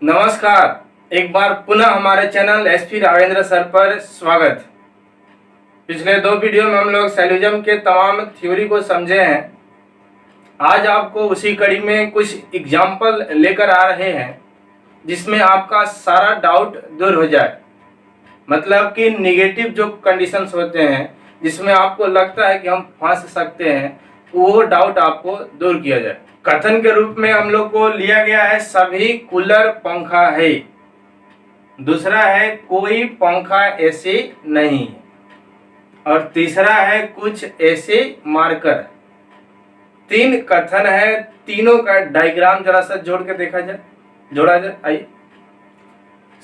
नमस्कार। एक बार पुनः हमारे चैनल एसपी राघवेंद्र सर पर स्वागत। पिछले 2 वीडियो में हम लोग सेल्यूजम के तमाम थ्योरी को समझे हैं। आज आपको उसी कड़ी में कुछ एग्जाम्पल लेकर आ रहे हैं जिसमें आपका सारा डाउट दूर हो जाए। मतलब कि निगेटिव जो कंडीशंस होते हैं जिसमें आपको लगता है कि हम फंस सकते हैं, वो डाउट आपको दूर किया जाए। कथन के रूप में हम लोग को लिया गया है सभी कूलर पंखा है। दूसरा है कोई पंखा एसी नहीं, और तीसरा है कुछ ऐसे मार्कर। 3 कथन है, तीनों का डायग्राम जरा सा जोड़ के देखा जाए, जोड़ा जाए। आइए,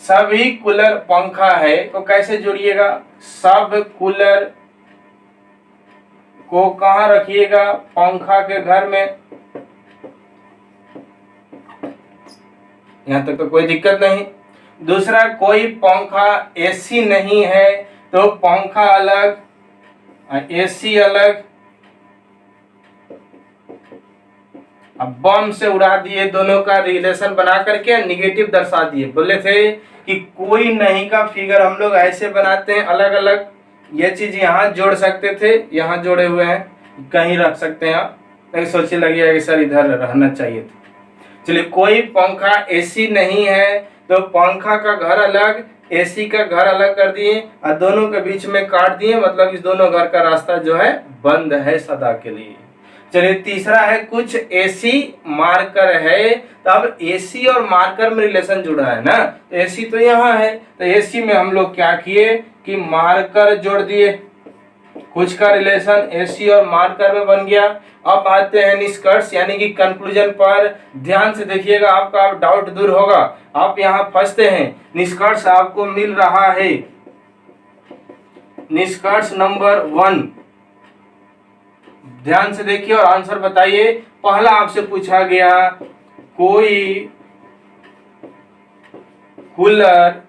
सभी कूलर पंखा है तो कैसे जोड़िएगा? सब कूलर को कहाँ रखिएगा? पंखा के घर में। यहाँ तक तो कोई दिक्कत नहीं। दूसरा, कोई पंखा एसी नहीं है तो पंखा अलग एसी अलग। अब बम से उड़ा दिए, दोनों का रिलेशन बना करके निगेटिव दर्शा दिए। बोले थे कि कोई नहीं का फिगर हम लोग ऐसे बनाते हैं अलग अलग। ये चीज यहाँ जोड़ सकते थे, यहाँ जोड़े हुए हैं, कहीं रख सकते हैं आप। नहीं सोचे लगे कि सर इधर रहना चाहिए था। चलिए, कोई पंखा एसी नहीं है तो पंखा का घर अलग, एसी का घर अलग कर दिए और दोनों के बीच में काट दिए। मतलब इस दोनों घर का रास्ता जो है बंद है सदा के लिए। चलिए, तीसरा है कुछ एसी मार्कर है। तो अब एसी और मार्कर में रिलेशन जुड़ा है ना, तो एसी तो यहाँ है, तो एसी में हम लोग क्या किए कि मार्कर जोड़ दिए। कुछ का रिलेशन एसी और मार्कर में बन गया। अब आते हैं निष्कर्ष यानी कि कंक्लूजन पर। ध्यान से देखिएगा, आपका अब डाउट दूर होगा। आप यहाँ फंसते हैं। निष्कर्ष आपको मिल रहा है। निष्कर्ष नंबर 1, ध्यान से देखिए और आंसर बताइए। पहला आपसे पूछा गया कोई कूलर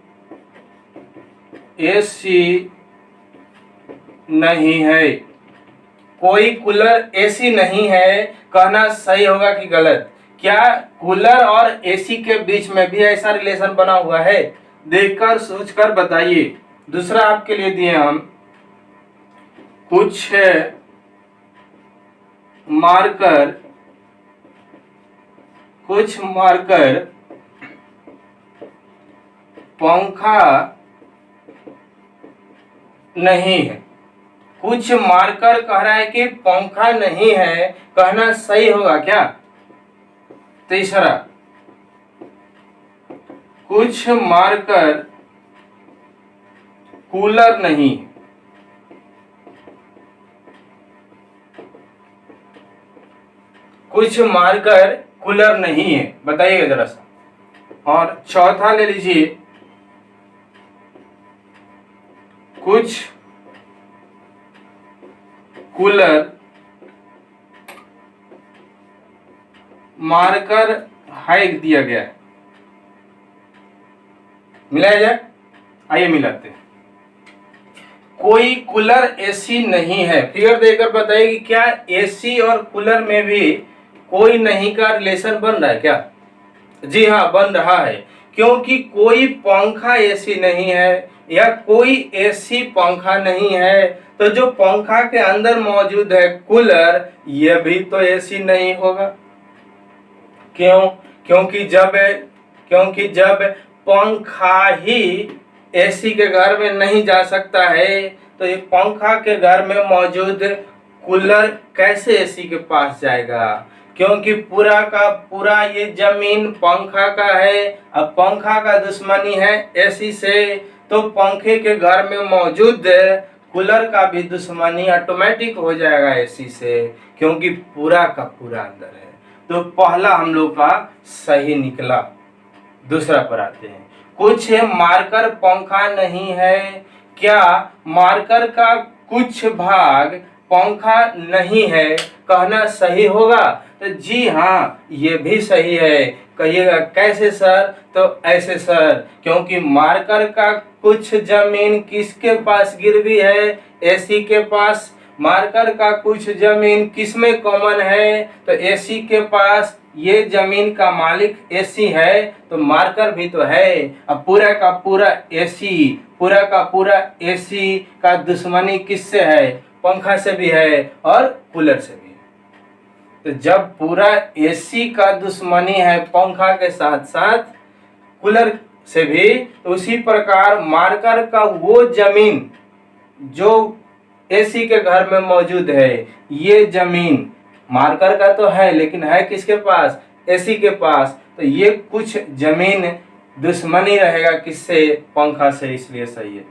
एसी नहीं है। कोई कूलर एसी नहीं है, कहना सही होगा कि गलत? क्या कूलर और एसी के बीच में भी ऐसा रिलेशन बना हुआ है? देखकर सोचकर बताइए। दूसरा आपके लिए दिए हम कुछ मार्कर पंखा नहीं है। कुछ मार्कर कह रहा है कि पंखा नहीं है, कहना सही होगा क्या? तीसरा, कुछ मार्कर कूलर नहीं, कुछ मार्कर कूलर नहीं है, बताइएगा जरा सा। और चौथा ले लीजिए, कुछ कूलर मार्कर हाइक दिया गया है। मिलाया जाए, आइए मिलाते हैं। कोई कूलर एसी नहीं है, फिगर देकर बताइए कि क्या एसी और कूलर में भी कोई नहीं का रिलेशन बन रहा है क्या? जी हाँ, बन रहा है, क्योंकि कोई पंखा एसी नहीं है या कोई एसी पंखा नहीं है, तो जो पंखा के अंदर मौजूद है कूलर, यह भी तो एसी नहीं होगा। क्यों? क्योंकि जब पंखा ही एसी के घर में नहीं जा सकता है, तो ये पंखा के घर में मौजूद कूलर कैसे एसी के पास जाएगा? क्योंकि पूरा का पूरा ये जमीन पंखा का है। अब पंखा का दुश्मनी है एसी से, तो पंखे के घर में मौजूद कूलर का भी दुश्मनी ऑटोमेटिक हो जाएगा एसी से, क्योंकि पूरा का पूरा अंदर है। तो पहला हम लोग का सही निकला। दूसरा पर आते हैं, कुछ मार्कर पंखा नहीं है। क्या मार्कर का कुछ भाग पंखा नहीं है, कहना सही होगा? तो जी हाँ, ये भी सही है। कहिएगा कैसे सर? तो ऐसे सर, क्योंकि मार्कर का कुछ जमीन किसके पास गिरवी है? एसी के पास। मार्कर का कुछ जमीन किसमें कॉमन है? तो एसी के पास। ये जमीन का मालिक एसी है तो मार्कर भी तो है। अब पूरा का पूरा एसी का दुश्मनी किससे है? पंखा से भी है और कूलर से भी। तो जब पूरा एसी का दुश्मनी है पंखा के साथ साथ कूलर से भी, तो उसी प्रकार मार्कर का वो जमीन जो एसी के घर में मौजूद है, ये जमीन मार्कर का तो है लेकिन है किसके पास? एसी के पास। तो ये कुछ जमीन दुश्मनी रहेगा किससे? पंखा से, इसलिए सही है।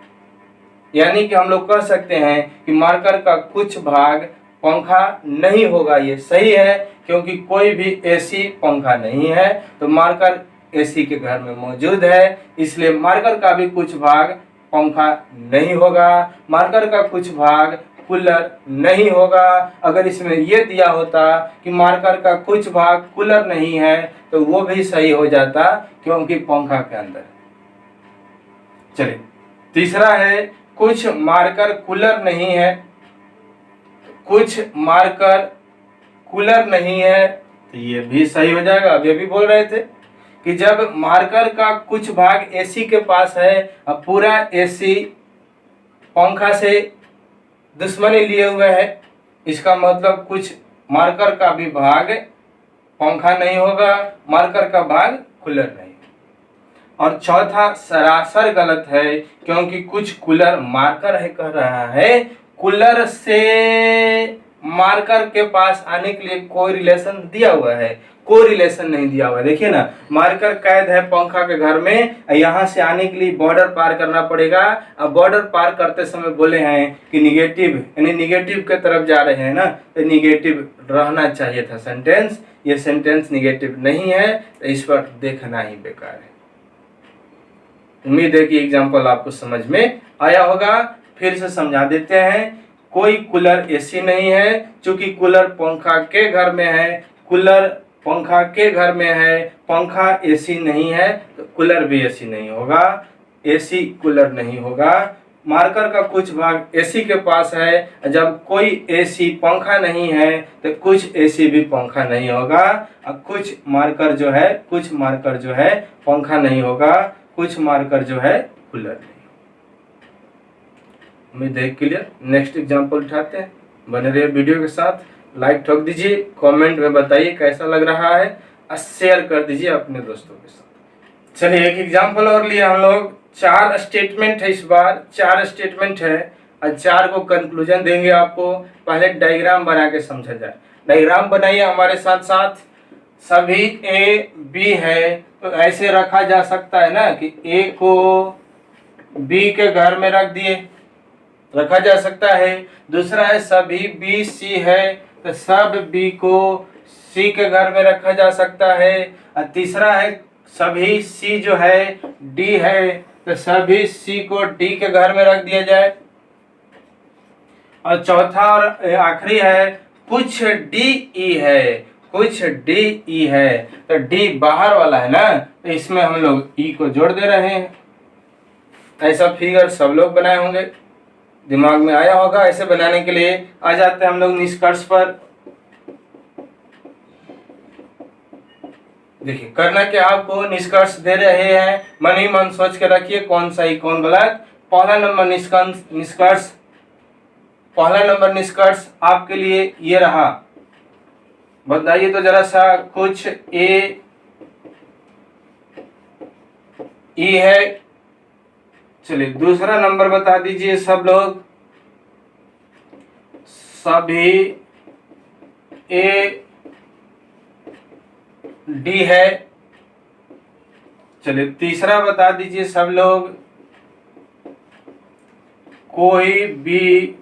यानी कि हम लोग कह सकते हैं कि मार्कर का कुछ भाग पंखा नहीं होगा, ये सही है, क्योंकि कोई भी एसी पंखा नहीं है। तो मार्कर एसी के घर में मौजूद है, इसलिए मार्कर का भी कुछ भाग पंखा नहीं होगा। मार्कर का कुछ भाग कूलर नहीं होगा। अगर इसमें ये दिया होता कि मार्कर का कुछ भाग कूलर नहीं है तो वो भी सही हो जाता, क्योंकि पंखा के अंदर। चलिए, तीसरा है कुछ मार्कर कूलर नहीं है। कुछ मार्कर कूलर नहीं है तो ये भी सही हो जाएगा। अभी अभी बोल रहे थे कि जब मार्कर का कुछ भाग एसी के पास है, अब पूरा एसी पंखा से दुश्मनी लिए हुए है, इसका मतलब कुछ मार्कर का भी भाग पंखा नहीं होगा, मार्कर का भाग कूलर नहीं। और चौथा सरासर गलत है, क्योंकि कुछ कूलर मार्कर है कह रहा है, कूलर से मार्कर के पास आने के लिए कोई रिलेशन दिया हुआ है? कोई रिलेशन नहीं दिया हुआ है। देखिए ना, मार्कर कैद है पंखा के घर में, यहाँ से आने के लिए बॉर्डर पार करना पड़ेगा। अब बॉर्डर पार करते समय बोले हैं कि निगेटिव, यानी निगेटिव के तरफ जा रहे हैं ना, तो निगेटिव रहना चाहिए था सेंटेंस। ये सेंटेंस निगेटिव नहीं है, तो इस पर देखना ही बेकार है। उम्मीद है कि एग्जाम्पल आपको समझ में आया होगा। फिर से समझा देते हैं। कोई कूलर एसी नहीं है, क्योंकि कूलर पंखा के घर में है, कूलर पंखा के घर में है, पंखा एसी नहीं है तो कूलर भी एसी नहीं होगा, एसी कूलर नहीं होगा। मार्कर का कुछ भाग एसी के पास है, जब कोई एसी पंखा नहीं है तो कुछ एसी भी पंखा नहीं होगा। और कुछ मार्कर जो है पंखा नहीं होगा, कुछ मार्कर जो है कूलर नहीं। उम्मीद है क्लियर। नेक्स्ट एग्जांपल उठाते हैं, बने रहिए वीडियो के साथ। लाइक ठोक दीजिए, कमेंट में बताइए कैसा लग रहा है, और शेयर कर दीजिए अपने दोस्तों के साथ। चलिए, एक एग्जांपल और लिए हम लोग। 4 स्टेटमेंट है, इस बार 4 स्टेटमेंट है और 4 को कंक्लूजन देंगे आपको। पहले डायग्राम बना के समझा जाए। डायग्राम बनाइए हमारे साथ साथ। सभी ए बी है तो ऐसे रखा जा सकता है ना कि ए को बी के घर में रख दिए, रखा जा सकता है। दूसरा है सभी बी सी है तो सब बी को सी के घर में रखा जा सकता है। और तीसरा है सभी सी जो है डी है तो सभी सी को डी के घर में रख दिया जाए। और चौथा और आखिरी है कुछ डी ई है, कुछ डी ई है तो डी बाहर वाला है ना, तो इसमें हम लोग ई को जोड़ दे रहे हैं। ऐसा फिगर सब लोग बनाए होंगे, दिमाग में आया होगा। ऐसे बनाने के लिए आ जाते हैं हम लोग निष्कर्ष पर। देखिए, करना क्या, आपको निष्कर्ष दे रहे हैं, मन ही मन सोच के रखिए कौन सही कौन गलत। पहला नंबर निष्कर्ष आपके लिए ये रहा, बताइए तो जरा सा। कुछ ए ई है। चलिए, दूसरा नंबर बता दीजिए सब लोग। सभी ए डी है। चलिए, तीसरा बता दीजिए सब लोग। कोई बी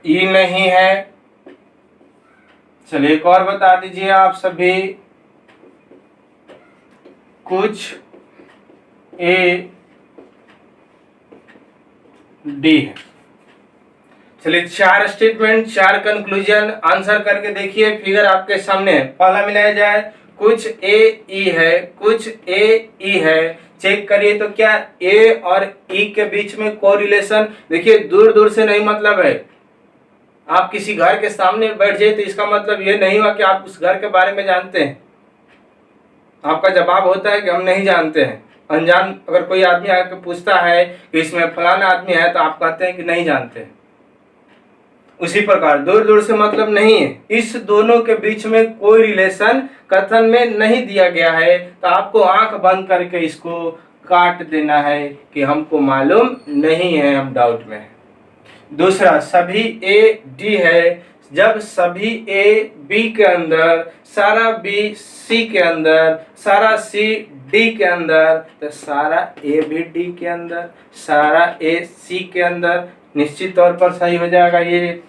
ई नहीं है। चलिए, एक और बता दीजिए आप सभी। कुछ ए डी है। चलिए, 4 स्टेटमेंट, 4 कंक्लूजन। आंसर करके देखिए, फिगर आपके सामने है। पहला मिलाया जाए, कुछ ए ई है, कुछ ए ई है। चेक करिए तो क्या ए और ई के बीच में कोरिलेशन, देखिए दूर दूर से नहीं मतलब है, आप किसी घर के सामने बैठ जाए तो इसका मतलब ये नहीं हुआ कि आप उस घर के बारे में जानते हैं। आपका जवाब होता है कि हम नहीं जानते हैं। अनजान अगर कोई आदमी आकर पूछता है कि इसमें फलाना आदमी है तो आप कहते हैं कि नहीं जानते हैं। उसी प्रकार दूर दूर से मतलब नहीं है, इस दोनों के बीच में कोई रिलेशन कथन में नहीं दिया गया है, तो आपको आंख बंद करके इसको काट देना है कि हमको मालूम नहीं है, हम डाउट में है। दूसरा, सभी ए डी है, जब सभी ए बी के अंदर, सारा बी सी के अंदर, सारा सी डी के अंदर, तो सारा ए भी डी के अंदर, सारा ए सी के अंदर, निश्चित तौर पर सही हो जाएगा ये।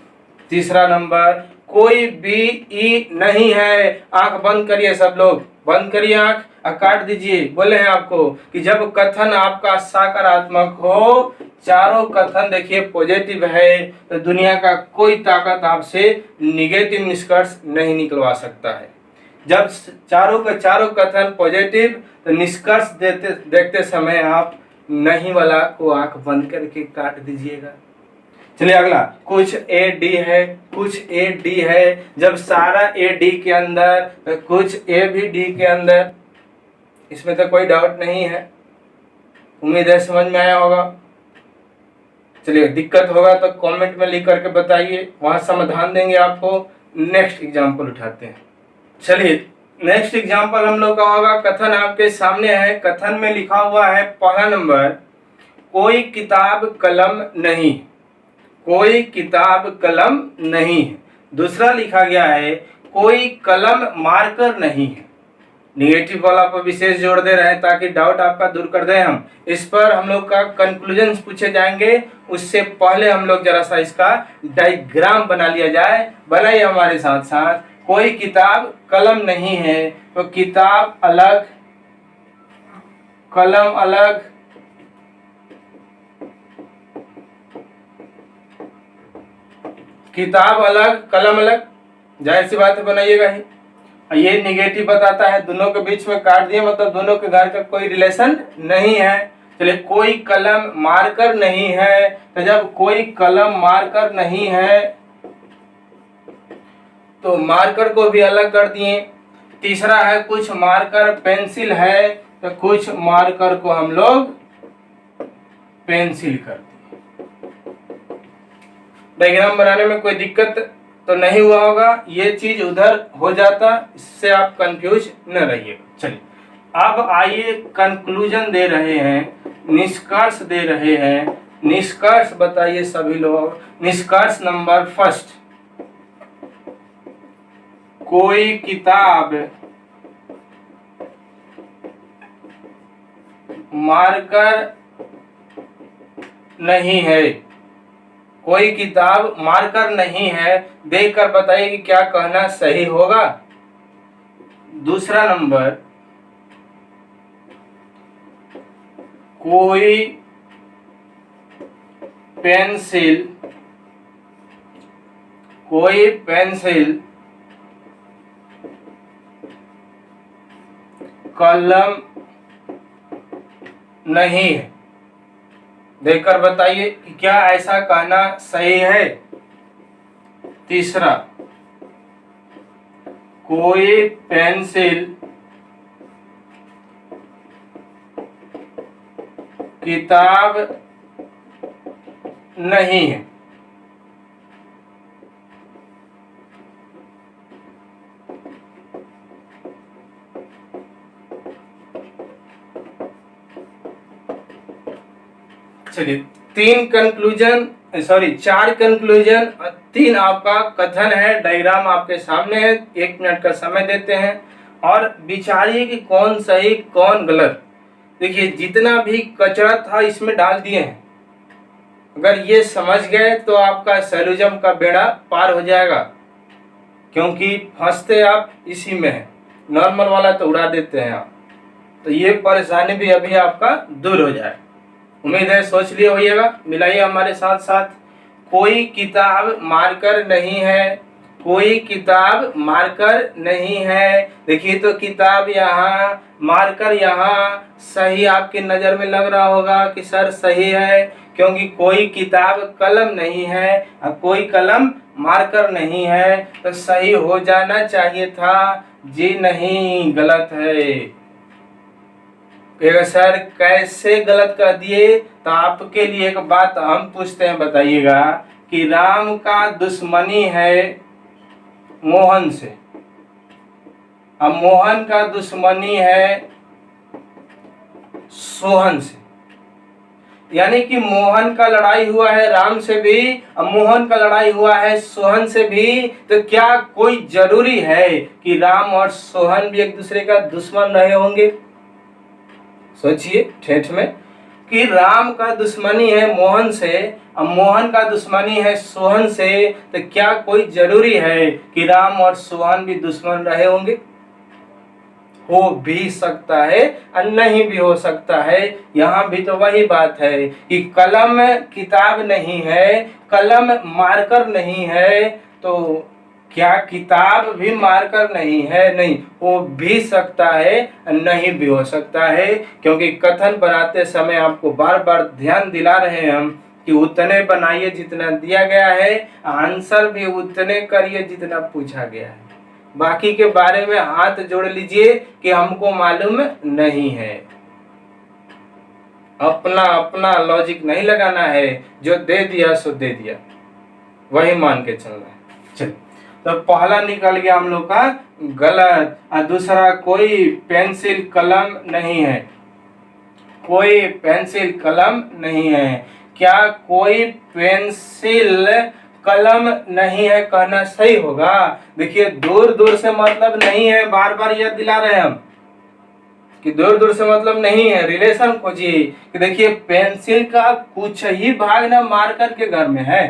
तीसरा नंबर, कोई बी ई नहीं है। आंख बंद करिए, सब लोग बंद करिए आंख और काट दीजिए। बोले हैं आपको कि जब कथन आपका सकारात्मक हो, चारों कथन देखिए पॉजिटिव है, तो दुनिया का कोई ताकत आपसे निगेटिव निष्कर्ष नहीं निकलवा सकता है। जब चारों के चारों कथन पॉजिटिव, तो निष्कर्ष देखते समय आप नहीं वाला को आंख बंद करके काट दीजिएगा। चलिए अगला, कुछ ए डी है, कुछ ए डी है, जब सारा ए डी के अंदर, तो कुछ ए भी डी के अंदर, इसमें तो कोई डाउट नहीं है। उम्मीद है समझ में आया होगा। चलिए दिक्कत होगा तो कमेंट में लिख करके बताइए, वहां समाधान देंगे आपको। नेक्स्ट एग्जाम्पल उठाते हैं। चलिए नेक्स्ट एग्जाम्पल हम लोग का होगा, कथन आपके सामने है। कथन में लिखा हुआ है पहला नंबर, कोई किताब कलम नहीं, कोई किताब कलम नहीं है। दूसरा लिखा गया है, कोई कलम मार्कर नहीं है। निगेटिव वाला पर विशेष जोड़ दे रहे हैं ताकि डाउट आपका दूर कर दें हम। इस पर हम लोग का कंक्लूजन पूछे जाएंगे, उससे पहले हम लोग जरा सा इसका डायग्राम बना लिया जाए। बनाइए हमारे साथ साथ। कोई किताब कलम नहीं है, तो किताब अलग, कलम अलग, किताब अलग, कलम अलग, जाहिर सी बात है बनाइएगा ही। ये निगेटिव बताता है, दोनों के बीच में काट दिए, मतलब दोनों के घर का कोई रिलेशन नहीं है। चलिए, कोई कलम मार्कर नहीं है, तो जब कोई कलम मार्कर नहीं है तो मार्कर को भी अलग कर दिए। तीसरा है, कुछ मार्कर पेंसिल है, तो कुछ मार्कर को हम लोग पेंसिल कर दिए। डायग्राम बनाने में कोई दिक्कत तो नहीं हुआ होगा, ये चीज उधर हो जाता, इससे आप कंफ्यूज न रहिएगा। चलिए अब आइए, कंक्लूजन दे रहे हैं, निष्कर्ष दे रहे हैं। निष्कर्ष बताइए सभी लोग। निष्कर्ष नंबर फर्स्ट, कोई किताब मार्कर नहीं है, कोई किताब मार्कर नहीं है। देखकर बताइए कि क्या कहना सही होगा। दूसरा नंबर, कोई पेंसिल, कोई पेंसिल कलम नहीं है। देखकर बताइए कि क्या ऐसा कहना सही है। तीसरा, कोई पेंसिल किताब नहीं है। चलिए, चार कंक्लूजन, 3 आपका कथन है। डायग्राम आपके सामने है, 1 मिनट का समय देते हैं और विचारिए कि कौन सही कौन गलत। देखिए, जितना भी कचरा था इसमें डाल दिए हैं। अगर ये समझ गए तो आपका सैलूजम का बेड़ा पार हो जाएगा, क्योंकि फंसते आप इसी में है। नॉर्मल वाला तो उड़ा देते हैं आप, तो ये परेशानी भी अभी आपका दूर हो जाए। उम्मीद है सोच लिए होइएगा। मिलाइए हमारे साथ साथ। कोई किताब मार्कर नहीं है, कोई किताब मार्कर नहीं है। देखिए तो किताब यहाँ, मार्कर यहाँ। सही आपकी नज़र में लग रहा होगा कि सर सही है, क्योंकि कोई किताब कलम नहीं है और कोई कलम मार्कर नहीं है तो सही हो जाना चाहिए था। जी नहीं, गलत है। सर कैसे गलत कर दिए? तो आपके लिए एक बात हम पूछते हैं, बताइएगा कि राम का दुश्मनी है मोहन से, अब मोहन का दुश्मनी है सोहन से, यानी कि मोहन का लड़ाई हुआ है राम से भी, अब मोहन का लड़ाई हुआ है सोहन से भी, तो क्या कोई जरूरी है कि राम और सोहन भी एक दूसरे का दुश्मन रहे होंगे? सोचिए ठेठ में कि राम का दुश्मनी है मोहन से, अब मोहन का दुश्मनी है सोहन से, तो क्या कोई जरूरी है कि राम और सोहन भी दुश्मन रहे होंगे? हो भी सकता है और नहीं भी हो सकता है। यहाँ भी तो वही बात है कि कलम किताब नहीं है, कलम मार्कर नहीं है, तो क्या किताब भी मार्कर नहीं है? नहीं, हो भी सकता है नहीं भी हो सकता है, क्योंकि कथन बनाते समय आपको बार बार ध्यान दिला रहे हैं हम कि उतने बनाइए जितना दिया गया है, आंसर भी उतने करिए जितना पूछा गया है। बाकी के बारे में हाथ जोड़ लीजिए कि हमको मालूम नहीं है। अपना अपना लॉजिक नहीं लगाना है, जो दे दिया सो दे दिया, वही मान के चलना है। चलिए, तो पहला निकल गया हम लोग का गलत। और दूसरा, कोई पेंसिल कलम नहीं है, कोई पेंसिल कलम नहीं है। क्या कोई पेंसिल कलम नहीं है कहना सही होगा? देखिए, दूर दूर से मतलब नहीं है, बार बार याद दिला रहे हैं हम कि दूर दूर से मतलब नहीं है। रिलेशन खोजिए कि देखिए पेंसिल का कुछ ही भाग ना मार्कर के घर में है,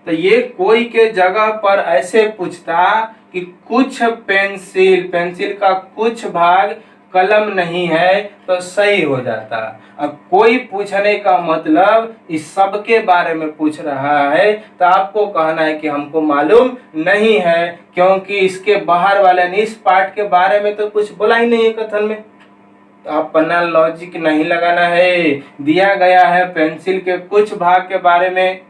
तो ये कोई के जगह पर ऐसे पूछता कि कुछ पेंसिल, पेंसिल का कुछ भाग कलम नहीं है, तो सही हो जाता। अब कोई पूछने का मतलब इस सब के बारे में पूछ रहा है, तो आपको कहना है कि हमको मालूम नहीं है, क्योंकि इसके बाहर वाले इस पार्ट के बारे में तो कुछ बोला ही नहीं है कथन में। तो अपना लॉजिक नहीं लगाना है। दिया गया है पेंसिल के कुछ भाग के बारे में,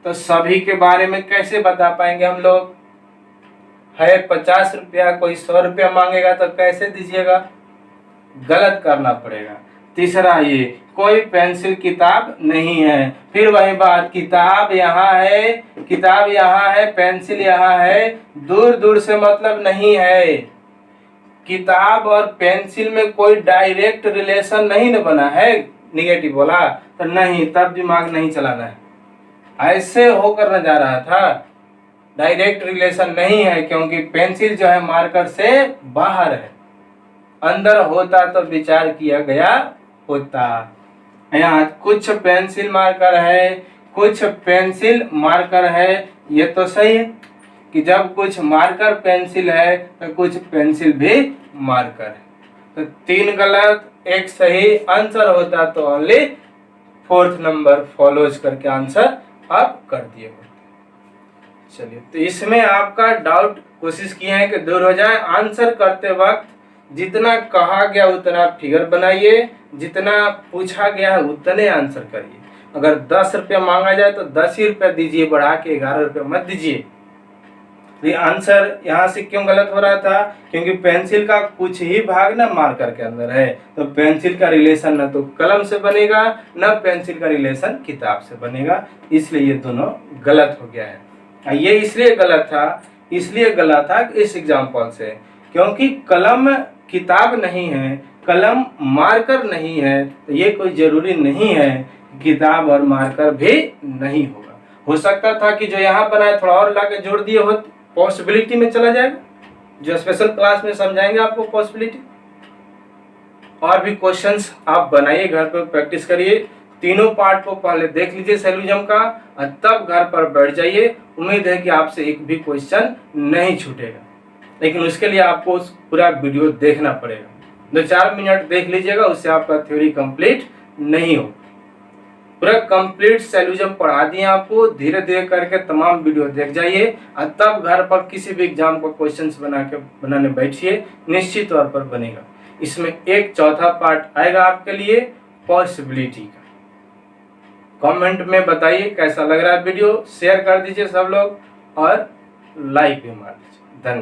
तो सभी के बारे में कैसे बता पाएंगे हम लोग? है 50 रुपया, कोई 100 रुपया मांगेगा तो कैसे दीजिएगा? गलत करना पड़ेगा। तीसरा, ये कोई पेंसिल किताब नहीं है, फिर वही बात, किताब यहाँ है, किताब यहाँ है, पेंसिल यहाँ है, दूर दूर से मतलब नहीं है। किताब और पेंसिल में कोई डायरेक्ट रिलेशन नहीं न बना है, निगेटिव बोला तो नहीं, तब दिमाग नहीं चलाना है। ऐसे होकर न जा रहा था, डायरेक्ट रिलेशन नहीं है, क्योंकि पेंसिल जो है मार्कर से बाहर है, अंदर होता तो विचार किया गया होता। यहाँ कुछ पेंसिल मार्कर है, कुछ पेंसिल मार्कर है, ये तो सही है कि जब कुछ मार्कर पेंसिल है तो कुछ पेंसिल भी मार्कर है। तो 3 गलत, 1 सही आंसर होता तो ओनली 4th नंबर फॉलोज करके आंसर आप कर दिए होते। चलिए, तो इसमें आपका डाउट कोशिश किए हैं कि दूर हो जाए। आंसर करते वक्त जितना कहा गया उतना फिगर बनाइए, जितना पूछा गया है उतने आंसर करिए। अगर 10 रुपया मांगा जाए तो 10 ही रुपया दीजिए, बढ़ा के 11 रुपया मत दीजिए। ये आंसर यहाँ से क्यों गलत हो रहा था? क्योंकि पेंसिल का कुछ ही भाग ना मार्कर के अंदर है, तो पेंसिल का रिलेशन न तो कलम से बनेगा, न पेंसिल का रिलेशन किताब से बनेगा, इसलिए ये दोनों गलत हो गया है। ये इसलिए गलत था इस एग्जाम्पल से, क्योंकि कलम किताब नहीं है, कलम मार्कर नहीं है, तो ये कोई जरूरी नहीं है किताब और मार्कर भी नहीं होगा। हो सकता था कि जो यहाँ बनाए थोड़ा और लाके जोड़ दिए हो, पॉसिबिलिटी में चला जाएगा, जो स्पेशल क्लास में समझाएंगे आपको पॉसिबिलिटी। और भी क्वेश्चंस आप बनाइए, घर पर प्रैक्टिस करिए, तीनों पार्ट को पहले देख लीजिए सैल्यूजम का, और तब घर पर बैठ जाइए। उम्मीद है कि आपसे एक भी क्वेश्चन नहीं छूटेगा, लेकिन उसके लिए आपको पूरा वीडियो देखना पड़ेगा। 2-4 मिनट देख लीजिएगा, उससे आपका थ्योरी कंप्लीट नहीं हो। पूरा कंप्लीट सैल्यूजम पढ़ा दिए आपको, धीरे धीरे करके तमाम वीडियो देख जाइए, और तब घर पर किसी भी एग्जाम को क्वेश्चंस बनाने बैठिए, निश्चित तौर पर बनेगा। इसमें एक चौथा पार्ट आएगा आपके लिए पॉसिबिलिटी का। कमेंट में बताइए कैसा लग रहा है वीडियो, शेयर कर दीजिए सब लोग और लाइक भी मार दीजिए। धन्यवाद।